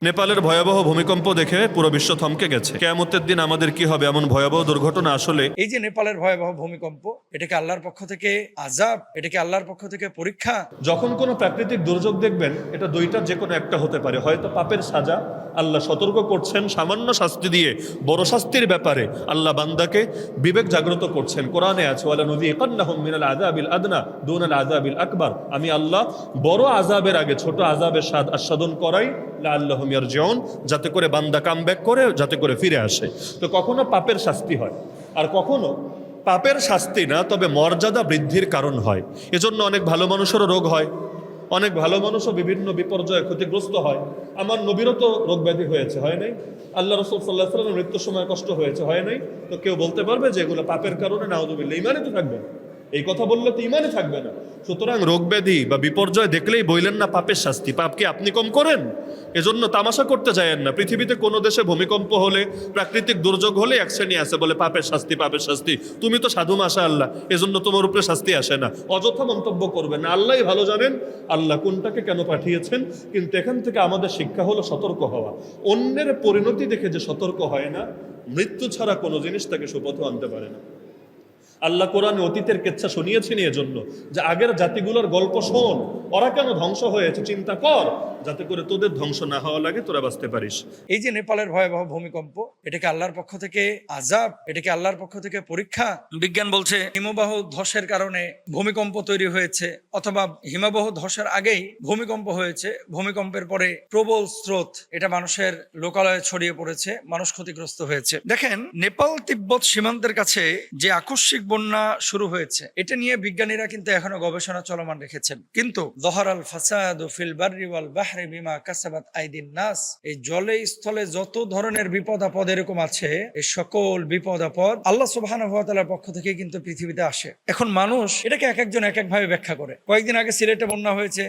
নেপালের ভয়াবহ ভূমিকম্প দেখে পুরো বিশ্ব থমকে গেছে। কিয়ামতের দিন আমাদের কি হবে এমন ভয়াবহ দুর্ঘটনা আসলে এই যে নেপালের ভয়াবহ ভূমিকম্প, এটাকে আল্লাহর পক্ষ থেকে আযাব, এটাকে আল্লাহর পক্ষ থেকে পরীক্ষা। যখন কোনো প্রাকৃতিক দুর্যোগ দেখবেন, এটা দুইটার যে কোনো একটা হতে পারে। হয়তো পাপের সাজা, আল্লাহ সতর্ক করছেন সামান্য শাস্তি দিয়ে, বড় শাস্তির ব্যাপারে আল্লাহ বান্দাকে বিবেক জাগ্রত করছেন। কোরআনে আছে ওয়ালা নুযিকান্নাহুম মিনাল আযাবিল আদনা দুনাল আযাবিল আকবার। আমি আল্লাহ বড় আযাবের আগে ছোট আযাবের স্বাদ আস্বাদন করাই লাআল্লাহুম ইয়ারজিউন, যাতে করে বান্দা কামব্যাক করে, যাতে করে ফিরে আসে। তো কখনো পাপের শাস্তি হয়, আর কখনো পাপের শাস্তি না, তবে মর্যাদা বৃদ্ধির কারণ হয়। এজন্য অনেক ভালো মানুষেরও রোগ হয়, অনেক ভালো মানুষও বিভিন্ন বিপর্যয়ে ক্ষতিগ্রস্ত হয়। আমার নবীরও তো রোগ ব্যাধি হয়েছে, হয় নাই? আল্লাহ রাসূল সাল্লাল্লাহু আলাইহি ওয়াসাল্লামের মৃত্যুর সময় কষ্ট হয়েছে, হয় নাই? তো কেউ বলতে পারবে যে এগুলো পাপের কারণে? নাউযুবিল্লাহ, ঈমানে তো থাকবে না। এই কথা বললে তো ঈমানে থাকবে না। সুতরাং রোগ ব্যাধি বা বিপর্যয় দেখলেই বললেন না পাপের শাস্তি। পাপ কি আপনি কম করেন? এজন্য তামাশা করতে যায়েন না। পৃথিবীতে কোনো দেশে ভূমিকম্প হলে, প্রাকৃতিক দুর্যোগ হলে এক শ্রেণী আছে বলে পাপের শাস্তি, পাপের শাস্তি। তুমি তো সাধু মাশাআল্লাহ, এজন্য তোমার উপরে শাস্তি আসে না। অযথা মন্তব্য করবেন না, আল্লাহই ভালো জানেন আল্লাহ কোনটাকে কেন পাঠিয়েছেন। কিন্তু এখান থেকে আমাদের শিক্ষা হলো সতর্ক হওয়া। অন্যের পরিণতি দেখে যে সতর্ক হয় না, মৃত্যু ছাড়া কোনো জিনিস তাকে সুপথে আনতে পারে না। আল্লাহ কোরআনে অতীতের কেচ্ছা শুনিয়েছেন এজন্য যে আগের জাতিগুলোর গল্প শোন, ওরা কেন ধ্বংস হয়েছে চিন্তা কর, যাতে করে তোদের ধ্বংস না হওয়া লাগে, তোরা বাঁচতে পারিস। এই যে নেপালের ভয়াবহ ভূমিকম্প, এটাকে আল্লাহর পক্ষ থেকে আযাব, এটাকে আল্লাহর পক্ষ থেকে পরীক্ষা। বিজ্ঞান বলছে হিমবাহ ধসের কারণে ভূমিকম্প তৈরি হয়েছে, অথবা হিমবাহ ধসের আগেই ভূমিকম্প হয়েছে। ভূমিকম্পের পরে প্রবল স্রোত এটা মানুষের লোকালয়ে ছড়িয়ে পড়েছে, মানুষ ক্ষতিগ্রস্ত হয়েছে। দেখেন, নেপাল তিব্বত সীমান্তের কাছে যে আকস্মিক বন্যা শুরু হয়েছে, এটা নিয়ে বিজ্ঞানীরা কিন্তু এখনো গবেষণা চলমান রেখেছেন। কিন্তু যহারাল ফাসাদু ফিল বাররি ওয়াল বাহরি বিমা কাসাবাত আইদিন নাস, এই জলে স্থলে যত ধরনের বিপদ আপদ এরকম আছে, এই সকল বিপদ আপদ আল্লাহ সুবহানাহু ওয়া তাআলার পক্ষ থেকে কিন্তু পৃথিবীতে আসে। এখন মানুষ এটাকে এক একজন এক এক ভাবে ব্যাখ্যা করে। কয়েকদিন আগে সিলেটে বন্যা হয়েছে,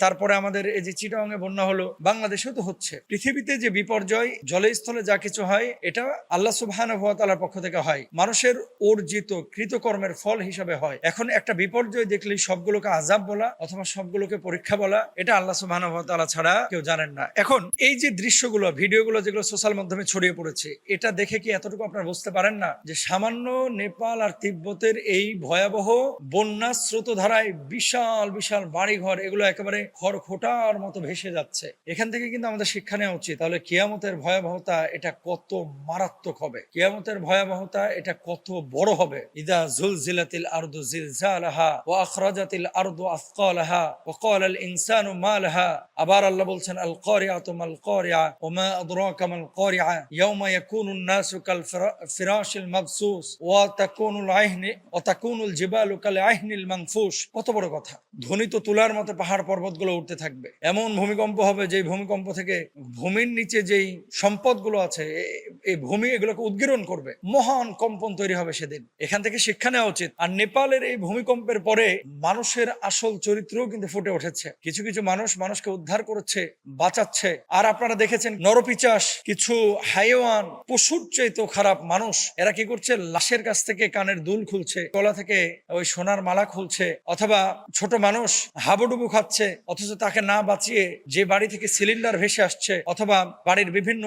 তারপরে আমাদের এই যে চিটাগাং এ বন্যা হলো, বাংলাদেশেও তো হচ্ছে। পৃথিবীতে যে বিপর্যয় জলে স্থলে যা কিছু হয়, এটা আল্লাহ সুবহানাহু ওয়া তাআলার পক্ষ থেকে হয়, মানুষের অর্জিত কৃতকর্মের ফল হিসাবে হয়। এখন একটা বিপর্যয় দেখলেই সবগুলোকে আযাব বলা অথবা সবগুলোকে পরীক্ষা বলা, এটা আল্লাহ সুবহানাহু ওয়া তাআলা ছাড়া কেউ জানেন না। এখন এই যে দৃশ্যগুলো, ভিডিওগুলো যেগুলো সোশ্যাল মাধ্যমে ছড়িয়ে পড়েছে, এটা দেখে কি এতটুকু আপনারা বুঝতে পারেন না যে সামান্য নেপাল আর তিব্বতের এই ভয়াবহ বন্যা স্রোতধারায় বিশাল বিশাল বাড়িঘর এগুলো একেবারে খড়খোটার মতো ভেসে যাচ্ছে। এখান থেকে কিন্তু আমাদের শিক্ষা নেওয়া উচিত, তাহলে কিয়ামতের ভয়াবহতা এটা কত মারাত্মক হবে, কিয়ামতের ভয়াবহতা এটা কত বড় হবে। ইদা জুলজিলাতিল আরদু জিলজালাহা ওয়া আখরাজাতিল আরদু আসকালাহা ওয়া ক্বালাল ইনসানু মা লাহা। আবার আল্লাহ বলছেন আল কারিআতু মাল কারিআ ওয়া মা আদরাকা মাল কারিআ ইয়াওমা ইয়াকুনুন নাসু কাল ফিরাশিল মাবসুস ওয়া তাকুনুল জিবালু কাল আহনিল মানফুস। কত বড় কথা! ধ্বনিত তুলার মতো পাহাড় পর্বতগুলো উঠতে থাকবে। এমন ভূমিকম্প হবে যে ভূমিকম্প থেকে ভূমির নিচে যেই সম্পদগুলো আছে, এই ভূমি এগুলোকে উদ্গীরণ করবে, মহান কম্পন তৈরি হবে সেদিন। এখান থেকে শিক্ষা নেওয়া উচিত। আর নেপালের এই ভূমিকম্পের পরে মানুষের আসল চরিত্রও কিন্তু ফুটে উঠেছে। কিছু কিছু মানুষকে উদ্ধার করেছে, বাঁচাচ্ছে। আর আপনারা দেখেছেন নরপিচাস, কিছু হাইওয়ান, পশুর চাইতেও খারাপ মানুষ, এরা কি করছে? লাশের কাছ থেকে কানের দুল খুলছে, গলা থেকে ওই সোনার মালা খুলছে, অথবা ছোট মানুষ হাবুডুবু খাচ্ছে, অথচ তাকে না বাঁচিয়ে যে বাড়ি থেকে সিলিন্ডার ভেসে আসছে অথবা বাড়ির বিভিন্ন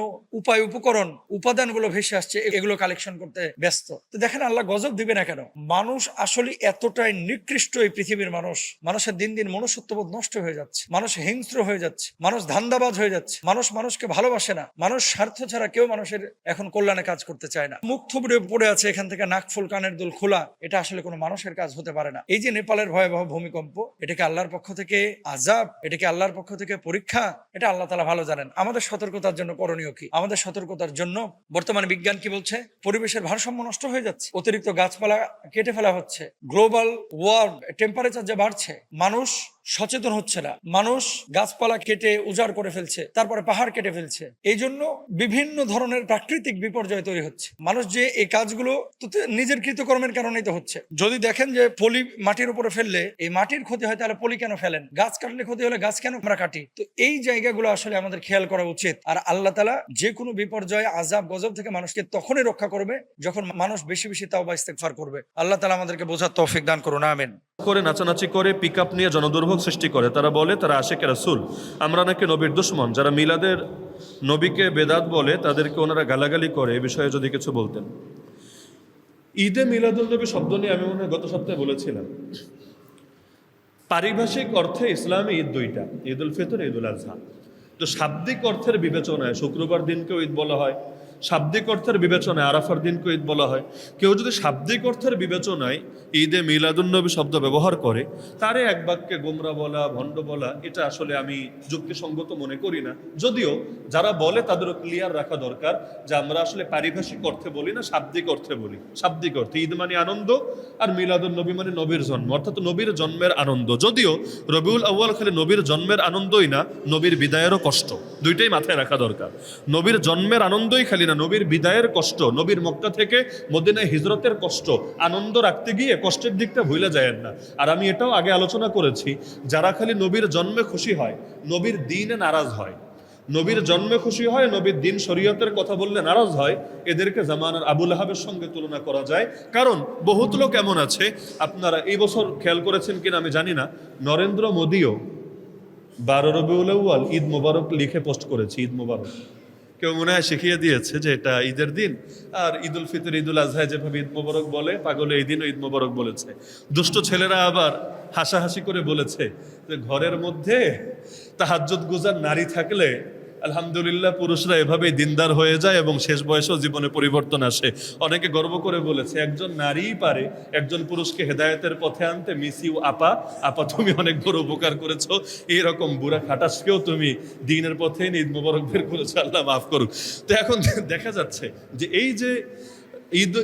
উপাদানগুলো ভেসে আসছে, এগুলো কালেকশন করতে ব্যস্ত। তো দেখেন, আল্লাহ গজব দিবে না কেন? মানুষ আসলে এতটাই নিকৃষ্ট এই পৃথিবীর মানুষ। মানুষের দিন দিন মনুষ্যত্ববোধ নষ্ট হয়ে যাচ্ছে, মানুষ হিংস্র হয়ে যাচ্ছে, মানুষ ধান্দাবাজ হয়ে যাচ্ছে, মানুষ মানুষকে ভালোবাসে না, মানুষ স্বার্থ ছাড়া কেউ মানুষের এখন কল্যাণে কাজ করতে চায় না। মুখ থুবড়ে পড়ে আছে এখান থেকে নাকফুল কানের দুল খোলা, এটা আসলে কোনো মানুষের কাজ হতে পারে না। এই যে নেপালের ভয়াবহ ভূমিকম্প, এটাকে আল্লাহর পক্ষ থেকে আযাব, এটাকে আল্লাহর পক্ষ থেকে পরীক্ষা, এটা আল্লাহ তাআলা ভালো জানেন। আমাদের সতর্কতার জন্য করণীয় কি? আমাদের সতর্কতার জন্য বর্তমানে বিজ্ঞান কি বলছে? পরিবেশের ভারসাম্য নষ্ট হয়ে যাচ্ছে, অতিরিক্ত গাছপালা কেটে ফেলা হচ্ছে, গ্লোবাল ওয়ার্ম টেম্পারেচার যে বাড়ছে, মানুষ সচেতন হচ্ছে না, মানুষ গাছপালা কেটে উজাড় করে ফেলছে, তারপরে পাহাড় কেটে ফেলছে। এই জন্য বিভিন্ন ধরনের প্রাকৃতিক বিপর্যয় তৈরি হচ্ছে। মানুষ যে এই কাজগুলো তো নিজের কৃতকর্মের কারণেই তো হচ্ছে। যদি দেখেন যে পলি মাটির উপরে ফেললে এই মাটির ক্ষতি হয়, তাহলে পলি কেন ফেলেন? গাছ কাটলে ক্ষতি হলে গাছ কেন আমরা কাটি? তো এই জায়গাগুলো আসলে আমাদের খেয়াল করা উচিত। আর আল্লাহ তাআলা যে কোনো বিপর্যয়, আযাব, গজব থেকে মানুষকে তখনই রক্ষা করবে যখন মানুষ বেশি বেশি তাওবা ইস্তেগফার করবে। আল্লাহ তাআলা আমাদেরকে বোঝার তৌফিক দান করুন, আমিন। করে নাচানাচি করে পিক আপ নিয়ে জনদুর্ভোগ সৃষ্টি করে। তারা বলে তারা আশিকে রাসূল, আমরা নাকি নবীর দুশমন। যারা মিলাদের নবীকে বেদাত বলে তাদেরকে ওনারা গালাগালি করে, এ বিষয়ে যদি কিছু বলতেন। ঈদে মিলাদুন্নবী শব্দ নিয়ে আমি মনে হয় গত সপ্তাহে বলেছিলাম, পারিভাষিক অর্থে ইসলামে ঈদ দুইটা, ঈদ উল ফিতর, ঈদ উল আজহা। তো শাব্দিক অর্থের বিবেচনায় শুক্রবার দিনকেও ঈদ বলা হয়, শাব্দিক অর্থের বিবেচনায় আরাফার দিনকেও ঈদ বলা হয়। কেউ যদি শাব্দিক অর্থের বিবেচনায় ঈদে মিলাদুন্নবী শব্দ ব্যবহার করে, তারে এক বাক্যে গোমরা বলা, ভণ্ড বলা, এটা আসলে আমি যুক্তিসঙ্গত মনে করি না। যদিও যারা বলে তাদেরও ক্লিয়ার রাখা দরকার যে আমরা আসলে পারিভাষিক অর্থে বলি না, শাব্দিক অর্থে বলি। শাব্দিক অর্থে ঈদ মানে আনন্দ, আর মিলাদুন্নবী মানে নবীর জন্ম, অর্থাৎ নবীর জন্মের আনন্দ। যদিও রবিউল আউয়াল খালি নবীর জন্মের আনন্দই না, নবীর বিদায়েরও কষ্ট, দুইটাই মাথায় রাখা দরকার। নবীর জন্মের আনন্দই খালি না, নবীর বিদায়ের কষ্ট, নবীর মক্কা থেকে মদিনায় হিজরতের কষ্ট, আনন্দ রাখতে গিয়ে কষ্টের দিকটা ভুলে যায় না। আর আমি এটাও আগে আলোচনা করেছি, যারা খালি নবীর জন্মে খুশি হয়, নবীর দিনে নারাজ হয়, নবীর জন্মে খুশি হয়, নবীর দিন শরীয়তের কথা বললে নারাজ হয়, এদেরকে জামানার আবু লাহাবের সঙ্গে তুলনা করা যায়। কারণ বহুত লোক এমন আছে, আপনারা এই বছর খেয়াল করেছেন কিনা আমি জানি না, নরেন্দ্র মোদীও 12 রবিউল আউয়াল ঈদ মোবারক লিখে পোস্ট করেছে, ঈদ মোবারক। কেউ মনে হয় শিখিয়ে দিয়েছে যে এটা ঈদের দিন, আর ঈদ উল ফিতর, ঈদ উল আজহায় যেভাবে ঈদ মোবারক বলে, পাগলে এই দিনও ঈদ মোবারক বলেছে। দুষ্ট ছেলেরা আবার হাসাহাসি করে বলেছে যে ঘরের মধ্যে তাহাজ্জুদ গুজার নারী থাকলে আলহামদুলিল্লাহ পুরুষরা এভাবেই দিনদার হয়ে যায় এবং শেষ বয়সেও জীবনে পরিবর্তন আসে। অনেকে গর্ব করে বলেছে একজন নারীই পারে একজন পুরুষকে হেদায়েতের পথে আনতে। মিস ইউ আপা, আপা তুমি অনেক বড় উপকার করেছো, এইরকম বুড়া খাটাসকেও তুমি দিনের পথে ঈদ মোবারক বের করেছো, আল্লাহ মাফ করুক। তো এখন দেখা যাচ্ছে যে এই যে ঈদ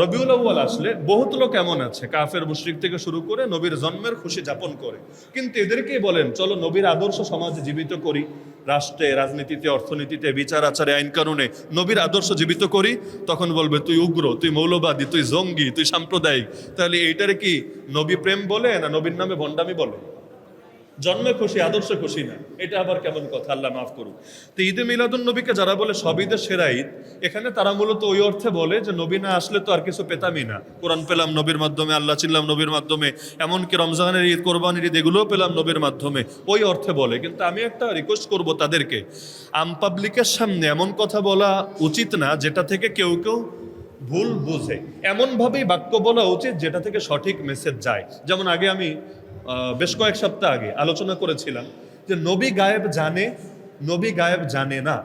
রবিউল আউয়াল আসলে বহুত লোক এমন আছে, কাফের মুশরিক থেকে শুরু করে নবীর জন্মের খুশি যাপন করে, কিন্তু এদেরকেই বলেন চলো নবীর আদর্শ সমাজে জীবিত করি, রাষ্ট্রে, রাজনীতিতে, অর্থনীতিতে, বিচার আচারে, আইন কানুনে নবীর আদর্শ জীবিত করি, তখন বলবে তুই উগ্র, তুই মৌলবাদী, তুই জঙ্গি, তুই সাম্প্রদায়িক। তাহলে এইটারে কি নবী প্রেম বলে না নবীর নামে ভণ্ডামি বলে? জন্মে খুশি, আদর্শ খুশি না, এটা আবার কেমন কথা, আল্লাহ মাফ করুক। তো ঈদে মিলাদুন নবীকে যারা বলে সব ঈদের সেরা ঈদ, এখানে তারা মূলত ওই অর্থে বলে যে নবী না আসলে তো আর কিছু পেতামই না। কোরআন পেলাম নবীর মাধ্যমে, আল্লাহ চিনলাম নবীর মাধ্যমে, এমনকি রমজানের ঈদ, কোরবানির ঈদ, এগুলোও পেলাম নবীর মাধ্যমে, ওই অর্থে বলে। কিন্তু আমি একটা রিকোয়েস্ট করব তাদেরকে, আম পাবলিকের সামনে এমন কথা বলা উচিত না যেটা থেকে কেউ কেউ ভুল বুঝে। এমনভাবেই বাক্য বলা উচিত যেটা থেকে সঠিক মেসেজ যায়। যেমন আগে আমি বেশ কয়েক সপ্তাহ আগে আলোচনা করেছিলাম যে নবী গায়েব জানে, নবী গায়েব জানে না,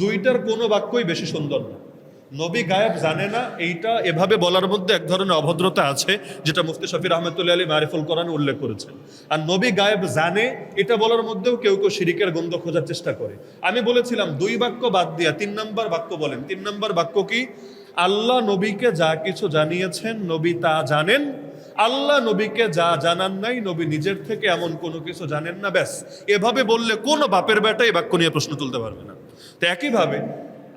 দুইটার কোনো বাক্যই বেশি সুন্দর না। নবী গায়েব জানে না এইটা এভাবে বলার মধ্যে এক ধরনের অভদ্রতা আছে, যেটা মুফতি শফি রহমতুল্লাহ আলী মারিফুল কোরআন উল্লেখ করেছেন। আর নবী গায়েব জানে এটা বলার মধ্যেও কেউ কেউ শিরিকের গন্ধ খোঁজার চেষ্টা করে। আমি বলেছিলাম দুই বাক্য বাদ দিয়া 3 নম্বর বাক্য বলেন। 3 নম্বর বাক্য কি? আল্লাহ নবীকে যা কিছু জানিয়েছেন নবী তা জানেন, আল্লাহ নবীকে যা জানান নাই নবী নিজের থেকে এমন কোনো কিছু জানেন না, ব্যাস। এভাবে বললে কোনো বাপের বেটা এই বাক্য নিয়ে প্রশ্ন তুলতে পারবে না। তো একইভাবে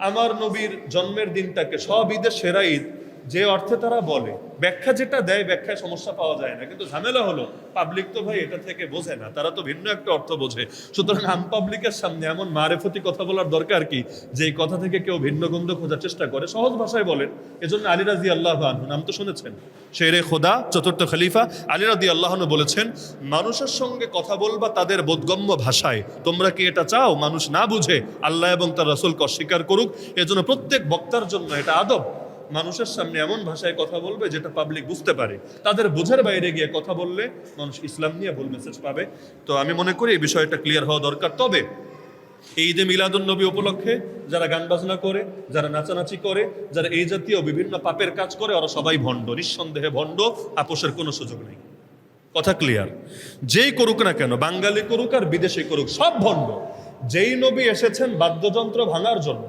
আমার নবীর জন্মের দিনটাকে সব ঈদের সেরা ঈদ যে অর্থে তারা বলে, ব্যাখ্যা যেটা দেয় ব্যাখ্যায় সমস্যা পাওয়া যায় না, কিন্তু ঝামেলা হলো পাবলিক তো ভাই এটা থেকে বোঝে না, তারা তো ভিন্ন একটা অর্থ বোঝে। সুতরাং আম পাবলিকের সামনে এমন মারেফতি কথা বলার দরকার কি যে এই কথা থেকে কেউ ভিন্ন গন্ধ খোঁজার চেষ্টা করে। সহজ ভাষায় বলেন, এজন্য আলী রাদিয়াল্লাহু আনহু, নাম তো শুনেছেন, শেরে খোদা, চতুর্থ খলিফা আলী রাদিয়াল্লাহু আনহু বলেছেন, মানুষের সঙ্গে কথা বলবা তাদের বোধগম্য ভাষায়। তোমরা কি এটা চাও মানুষ না বুঝে আল্লাহ এবং তার রাসূলকে অস্বীকার করুক? এজন্য প্রত্যেক বক্তার জন্য এটা আদব, মানুষের সামনে এমন ভাষায় কথা বলবে যেটা পাবলিক বুঝতে পারে। তাদের বোঝার বাইরে গিয়ে কথা বললে মানুষ ইসলাম নিয়ে ভুল মেসেজ পাবে। তো আমি মনে করি এই বিষয়টা ক্লিয়ার হওয়া দরকার। তবে এই ঈদে মিলাদুন নবী উপলক্ষে যারা গান বাজনা করে, যারা নাচানাচি করে, যারা এই জাতীয় বিভিন্ন পাপের কাজ করে, ওরা সবাই ভণ্ড, নিঃসন্দেহে ভণ্ড, আপোষের কোনো সুযোগ নেই। কথা ক্লিয়ার? যেই করুক না কেন, বাঙালি করুক আর বিদেশি করুক, সব ভণ্ড। যেই নবী এসেছেন বাদ্যযন্ত্র ভাঙার জন্য,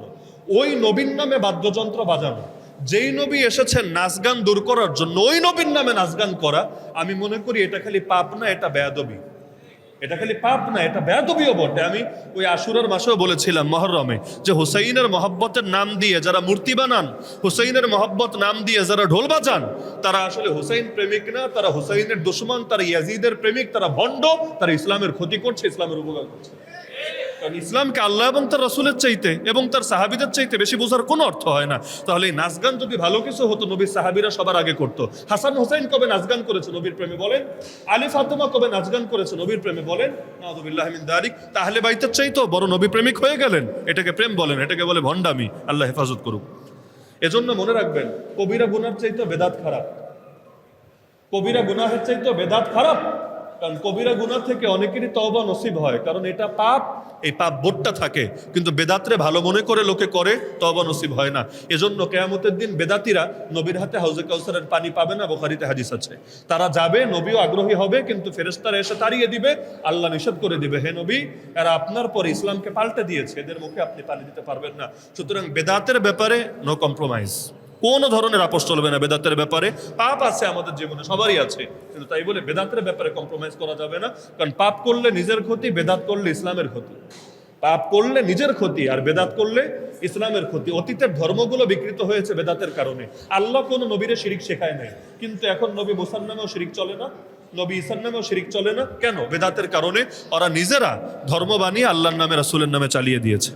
ওই নবীর নামে বাদ্যযন্ত্র বাজানো। যেই নবী এসেছেন নাচ গান দূর করার জন্য, ওই নবীর নামে নাচ গান করা। আমি মনে করি এটা খালি পাপ না, এটা বেয়াদবি। এটা খালি পাপ না, এটা বেয়াদবিও বটে। আমি ওই আশুরার মাসেও বলেছিলাম মহরমে, যে হুসাইনের মহব্বতের নাম দিয়ে যারা মূর্তি বানান, হুসাইনের মহব্বত নাম দিয়ে যারা ঢোল বাজান, তারা আসলে হুসাইন প্রেমিক না, তারা হুসাইনের দুশমন, তারা ইয়াজিদের প্রেমিক, তারা ভণ্ড, তারা ইসলামের ক্ষতি করছে, ইসলামের উপকার করছে। কারণ ইসলামকে আল্লাহ এবং তার রাসূলের চাইতে এবং তার সাহাবীদের চাইতে বেশি বোঝার কোনো অর্থ হয় না। তাহলে এই নাচ গান যদি ভালো কিছু হতো, নবীর সাহাবীরা সবার আগে করতো। হাসান হোসেন কবে নাচ গান করেছে নবীর প্রেমে বলেন? আলী ফাতেমা কবে নাচ গান করেছে নবীর প্রেমে বলেন? নাউযুবিল্লাহি মিন যালিক। তাহলে বাইতের চাইতো বড় নবী প্রেমিক হয়ে গেলেন, এটাকে প্রেম বলেন, এটাকে বলে ভণ্ডামি। আল্লাহ হেফাজত করুক। এজন্য মনে রাখবেন, কবিরা গুনার চাইতো বেদাত খারাপ। কবিরা গুনাহের চাইতো বেদাত খারাপ। কারণ কবিরা গুনাহ থেকে অনেকেরই তওবা নসিব হয়, কারণ এটা পাপ, এই পাপ বোধটা থাকে, কিন্তু বেদাতরে ভালো মনে করে লোকে করে, তওবা নসিব হয় না। এজন্য কিয়ামতের দিন বেদাতিরা নবীর হাতে হাউজে কাউসারের পানি পাবে না, বুখারীতে হাদিস আছে। তারা যাবে, নবীও আগ্রহী হবে, কিন্তু ফেরেশতারা এসে তাড়িয়ে দিবে, আল্লাহ নিষেধ করে দিবে, হে নবী, এরা আপনার পরে ইসলামকে পাল্টে দিয়েছে, এদের মুখে আপনি পানি দিতে পারবেন না। সুতরাং বেদাতের ব্যাপারে নো কম্প্রোমাইজ, কোনো ধরনের আপোষ চলবে না। বেদাতের ব্যাপারে পাপ আছে আমাদের জীবনে, সবারই আছে, কিন্তু তাই বলে বেদাতের ব্যাপারে কম্প্রোমাইজ করা যাবে না। কারণ পাপ করলে নিজের ক্ষতি, বেদাত করলে ইসলামের ক্ষতি। পাপ করলে নিজের ক্ষতি, আর বেদাত করলে ইসলামের ক্ষতি। অতীতের ধর্মগুলো বিকৃত হয়েছে বেদাতের কারণে। আল্লাহ কোনো নবীরে শিরিক শেখায় নাই, কিন্তু এখন নবী মুসার নামেও শিরিক চলে না, নবী ঈসার নামেও শিরিক চলে না। কেন? বেদাতের কারণে। ওরা নিজেরা ধর্ম বানিয়ে আল্লাহর নামে, রাসূলের নামে চালিয়ে দিয়েছে।